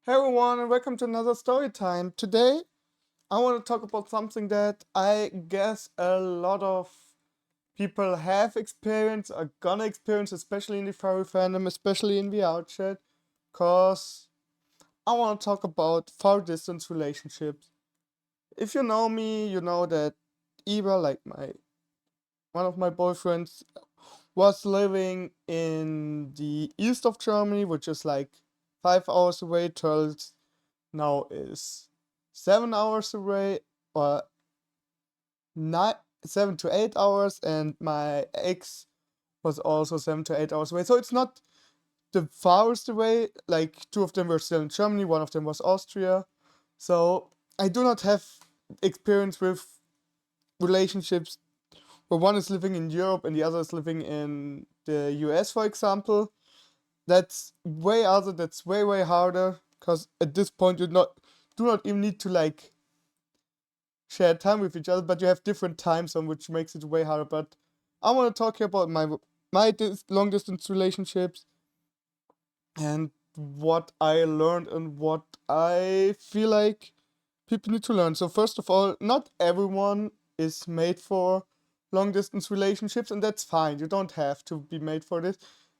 Hey everyone, and welcome to another story time. Today, I want to talk about something that I guess a lot of people have experienced, are gonna experience, especially in the furry fandom, especially in vrchat, cause I want to talk about far distance relationships. If you know me, you know that Eva, like my one of my boyfriends, was living in the east of Germany, which is like 5 hours away. Turtles now is 7 hours away, or nine, 7 to 8 hours, and my ex was also 7 to 8 hours away. So it's not the farthest away. Like two of them were still in Germany, one of them was Austria. So I do not have experience with relationships where one is living in Europe and the other is living in the US, for example. That's way other. That's way harder because at this point you not do not even need to like share time with each other, but you have different time zone, which makes it way harder. But I want to talk here about my long distance relationships and what I learned and what I feel like people need to learn. So first of all, not everyone is made for long distance relationships, and that's fine. You don't have to be made for this.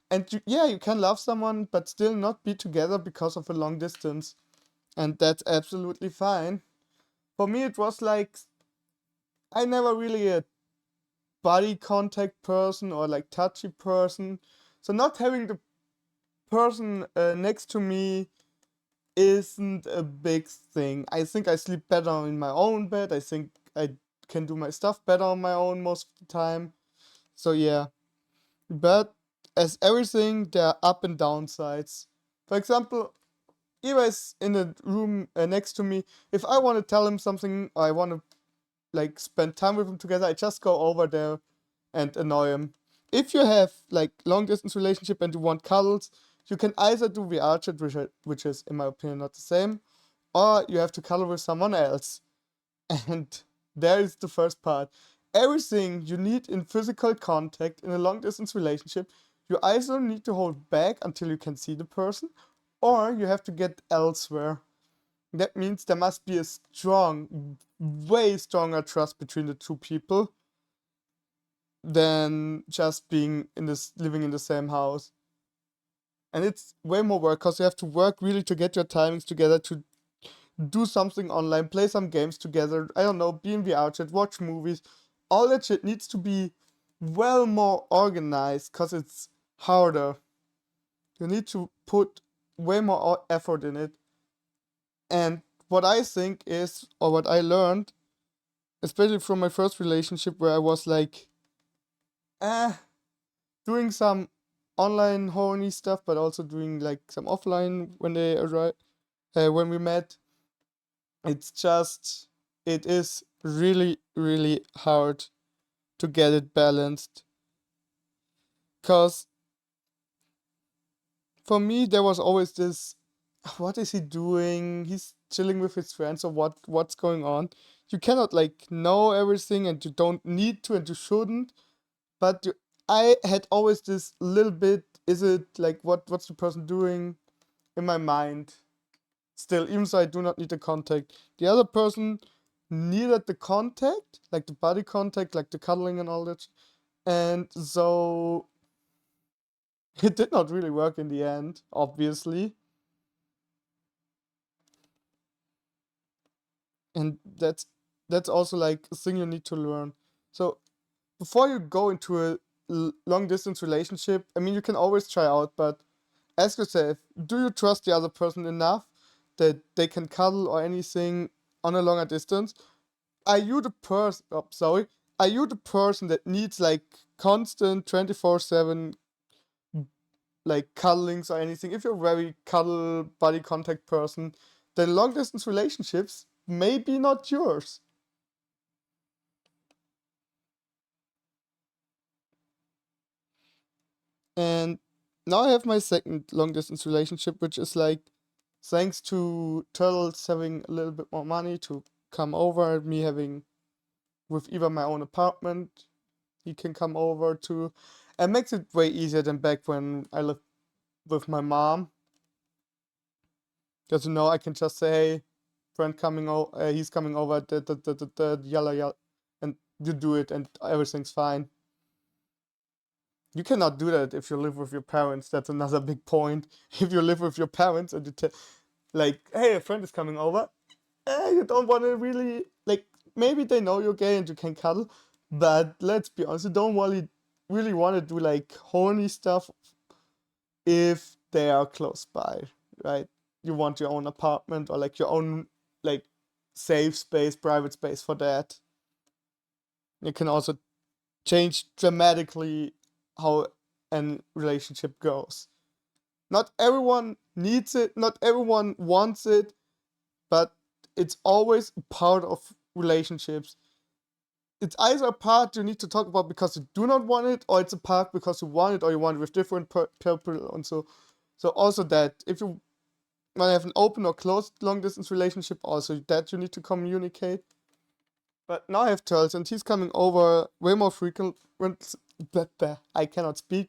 And yeah, you can love someone, but still not be together because of a long distance, and that's absolutely fine. For me, it was like I never really body contact person or like touchy person. So not having the person next to me isn't a big thing. I think I sleep better in my own bed. I think I can do my stuff better on my own most of the time. So yeah. But as everything, there are up and down sides. For example, Eva is in the room next to me. If I want to tell him something, or I want to like spend time with him together, I just go over there and annoy him. If you have like long distance relationship and you want cuddles, you can either do vrchat, which is in my opinion not the same, or you have to cuddle with someone else. And there is the first part. Everything you need in physical contact in a long distance relationship, you either need to hold back until you can see the person, or you have to get elsewhere. That means there must be a strong, way stronger trust between the two people than just being in this living in the same house. And it's way more work because you have to work really to get your timings together to do something online, play some games together. I don't know, be in VR chat, watch movies. All that shit needs to be well more organized because it's harder. You need to put way more effort in it. And what I think is, or what I learned, especially from my first relationship where I was like, eh, doing some online horny stuff, but also doing like some offline when they arrived, when we met. It's just, it is really hard to get it balanced. Cause for me, there was always this, what is he doing? He's chilling with his friends, or what's going on? You cannot like know everything, and you don't need to, and you shouldn't. But I had always this little bit. Is it like what's the person doing in my mind? Still, even though I do not need the contact, the other person needed the contact, like the body contact, like the cuddling and all that. And so it did not really work in the end, obviously. And that's also like a thing you need to learn. So before you go into a long distance relationship, I mean, you can always try out, but ask yourself, do you trust the other person enough that they can cuddle or anything on a longer distance? Are you the person, oh, sorry, are you the person that needs like constant 24/7 like cuddlings or anything? If you're a very cuddle body contact person, then long distance relationships may be not yours. And now I have my second long distance relationship, which is like thanks to Turtles having a little bit more money to come over, me having with even my own apartment, he can come over to, and makes it way easier than back when I lived with my mom. Because I can just say, hey, friend coming over, he's coming over, yalla yalla, and you do it, and everything's fine. You cannot do that if you live with your parents. That's another big point. If you live with your parents and you like, hey, a friend is coming over, you don't want to really, like, maybe they know you're gay and you can cuddle, but let's be honest, you don't really want to do like horny stuff if they are close by, right? You want your own apartment or like your own like safe space, private space for that. You can also change dramatically how a relationship goes. Not everyone needs it, not everyone wants it, but it's always part of relationships. It's either a part you need to talk about because you do not want it, or it's a part because you want it, or you want it with different people. And so also that if you want to have an open or closed long distance relationship, also that you need to communicate. But now I have Charles, and he's coming over way more frequent. I cannot speak.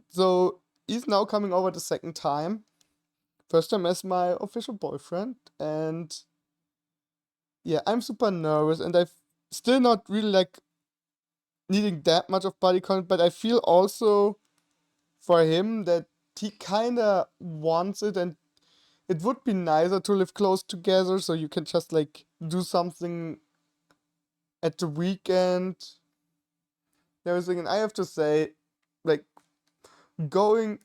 So he's now coming over the second time. First time as my official boyfriend, and yeah, I'm super nervous, and I've still not really like needing that much of body contact, but I feel also for him that he kinda wants it, and it would be nicer to live close together so you can just like do something at the weekend. Everything, and I have to say, like, going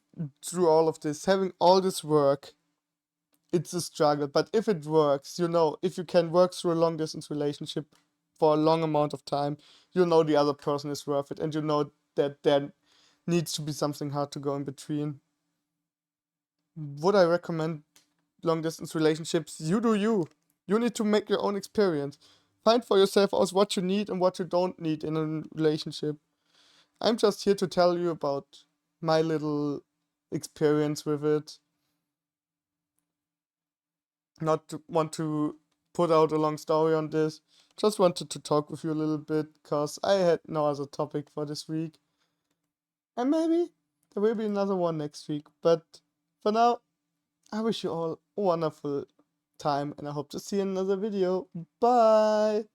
through all of this, having all this work, it's a struggle. But if it works, if you can work through a long distance relationship for a long amount of time, the other person is worth it, and that there needs to be something hard to go in between. Would I recommend long distance relationships? You do you. You need to make your own experience. Find for yourself out what you need and what you don't need in a relationship. I'm just here to tell you about my little experience with it. Not to want to put out a long story on this. Just wanted to talk with you a little bit because I had no other topic for this week. And maybe there will be another one next week. But for now, I wish you all a wonderful time and I hope to see you in another video. Bye!